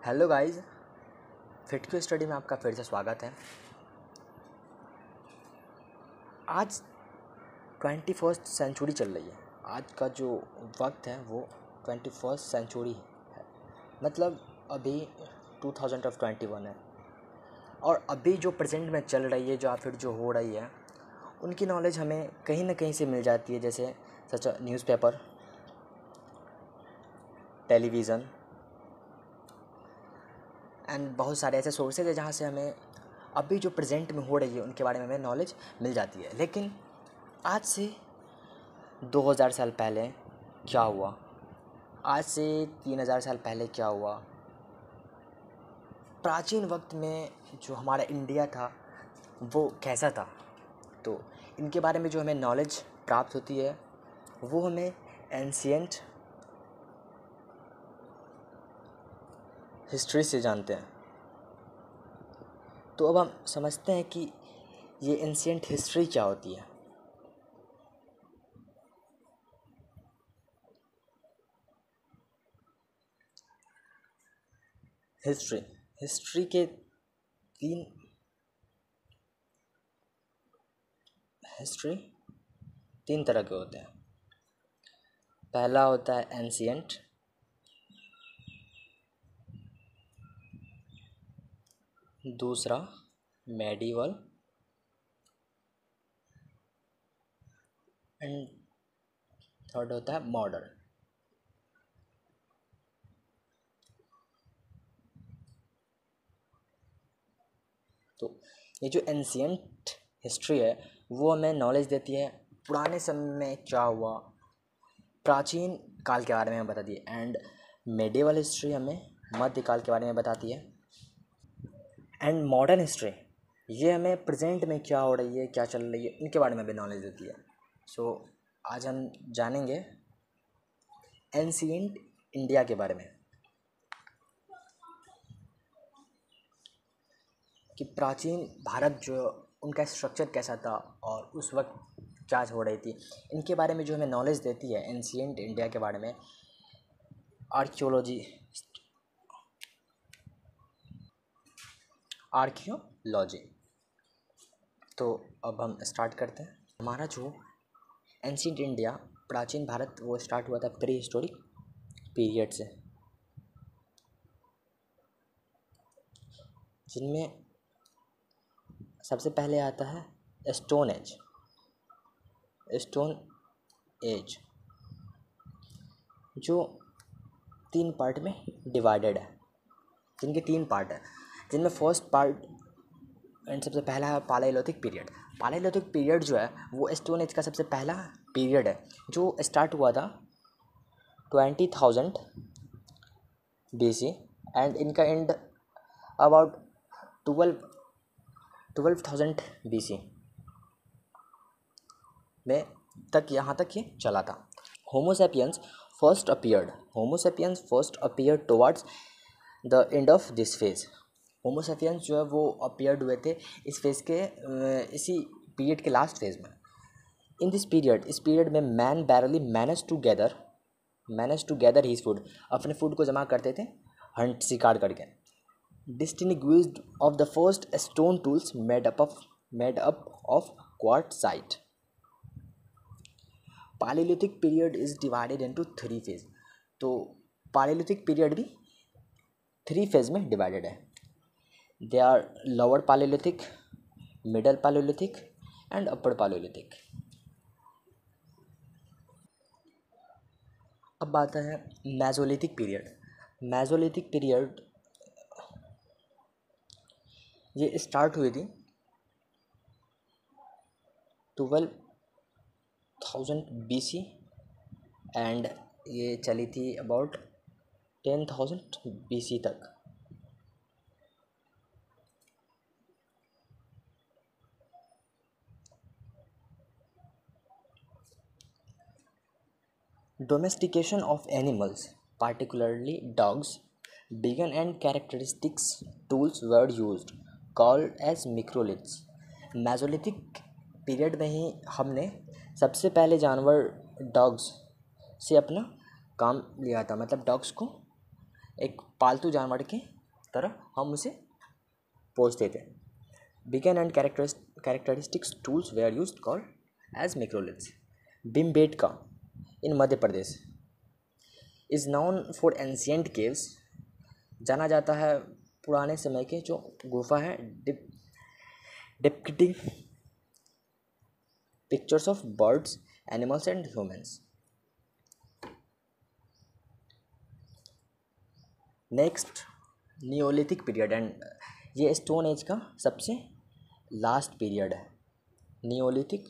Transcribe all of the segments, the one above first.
Hello guys, fit Q study में आपका फिर से स्वागत है। आज 21st सेंचुरी चल रही है। आज का जो वक्त है वो 21st सेंचुरी है, मतलब अभी 2021 है। और अभी जो प्रेजेंट में चल रही है, जो फिर जो हो रही है, उनकी नॉलेज हमें कहीं ना कहीं से मिल जाती है, जैसे सच न्यूज़पेपर, टेलीविज़न एंड बहुत सारे ऐसे सोर्सेज है जहाँ से हमें अभी जो प्रेजेंट में हो रही है उनके बारे में हमें नॉलेज मिल जाती है। लेकिन आज से 2000 साल पहले क्या हुआ, आज से 3000 साल पहले क्या हुआ, प्राचीन वक्त में जो हमारा इंडिया था वो कैसा था, तो इनके बारे में जो हमें नॉलेज प्राप्त होती है वो हमें एंशिएंट हिस्ट्री से जानते हैं। तो अब हम समझते हैं कि ये एंशिएंट हिस्ट्री क्या होती है। हिस्ट्री हिस्ट्री के तीन हिस्ट्री तीन तरह के होते हैं। पहला होता है एंशिएंट, दूसरा मेडिवल एंड थर्ड होता है मॉडर्न। तो ये जो एंशिएंट हिस्ट्री है वो हमें नॉलेज देती है पुराने समय में क्या हुआ, प्राचीन काल के बारे में हमें बताती है। एंड मेडिवल हिस्ट्री हमें मध्यकाल के बारे में बताती है। एंड मॉडर्न हिस्ट्री ये हमें प्रेजेंट में क्या हो रही है, क्या चल रही है, इनके बारे में भी नॉलेज देती है। सो आज हम जानेंगे एंशिएंट इंडिया के बारे में कि प्राचीन भारत जो उनका स्ट्रक्चर कैसा था और उस वक्त क्या हो रही थी। इनके बारे में जो हमें नॉलेज देती है एंशिएंट इंडिया के बारे में आर्कियोलॉजी। तो अब हम स्टार्ट करते हैं। हमारा जो एंशिएंट इंडिया, प्राचीन भारत, वो स्टार्ट हुआ था प्री हिस्टोरिक पीरियड से, जिनमें सबसे पहले आता है स्टोन एज। स्टोन एज जो 3 पार्ट में डिवाइडेड है, जिनके 3 पार्ट हैं, जिनमें फर्स्ट पार्ट एंड सबसे पहला है पालाइलोथिक पीरियड। पालाइलोथिक पीरियड जो है वो स्टोन एज का सबसे पहला पीरियड है, जो स्टार्ट हुआ था 20,000 BC एंड इनका एंड अबाउट 12,000 BC में तक, यहाँ तक ये चला था। Homo sapiens first appeared towards the end of this phase. Homo sapiens जो है वो अपीयर्ड हुए थे इस फेज के इसी पीरियड के लास्ट फेज में। इस पीरियड में man barely manage to gather his food, अपने फूड को जमा करते थे हंट, शिकार करके। Distinguished of the first stone tools made up of quartzite. Palaeolithic period is divided into 3 phase. तो पालेलिथिक पीरियड भी 3 फेज में डिवाइडेड है। They are lower palaeolithic, middle palaeolithic and upper palaeolithic. अब आता है मेसोलिथिक पीरियड ये start हुई थी 12,000 BC एंड ये चली थी अबाउट 10,000 BC तक। Domestication of animals, particularly dogs, began and characteristics tools were used, called as microliths. Mesolithic period में ही हमने सबसे पहले जानवर डॉग्स से अपना काम लिया था, मतलब डॉग्स को एक पालतू जानवर की तरह हम उसे पोसते थे। Beacon and characteristics tools were used called as microliths. Bhimbetka in Madhya Pradesh is known for ancient caves. जाना जाता है पुराने समय के जो गुफा है depicting pictures of birds, animals and humans. Next Neolithic period, and ये स्टोन एज का सबसे लास्ट पीरियड है। नियोलिथिक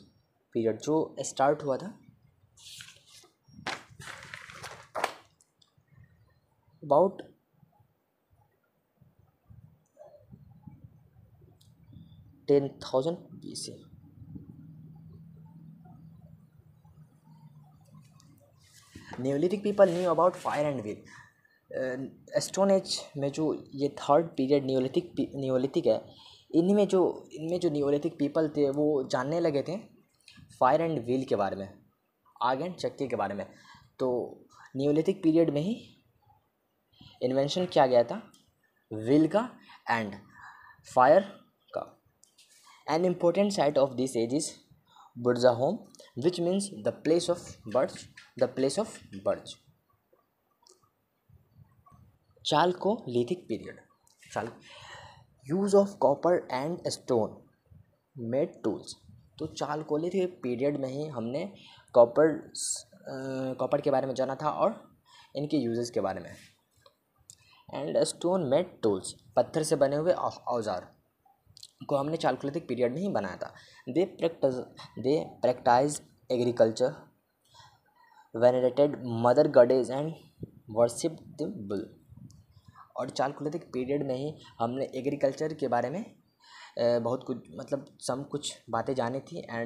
पीरियड जो स्टार्ट हुआ था about 10,000 BC। Neolithic people knew about fire and wheel. Stone age में जो ये थर्ड पीरियड नियोलिथिक है, इनमें जो नियोलिथिक पीपल थे वो जानने लगे थे फायर एंड व्हील के बारे में, आग एंड चक्की के बारे में। तो नियोलिथिक पीरियड में ही इन्वेंशन किया गया था व्हील का एंड फायर का। An important site of this age is Burzahom which means the place of birds. Chalcolithic period, use of copper and stone made tools. तो चालकोलिथिक पीरियड में ही हमने कॉपर के बारे में जाना था और इनके यूजेस के बारे में। एंड स्टोन मेड टूल्स, पत्थर से बने हुए औजार को हमने चालकोलिथिक पीरियड में ही बनाया था। They practise agriculture, venerated mother goddess and worship the bull. और चालकोलिथिक पीरियड में ही हमने एग्रीकल्चर के बारे में बहुत कुछ कुछ बातें जानी थी एंड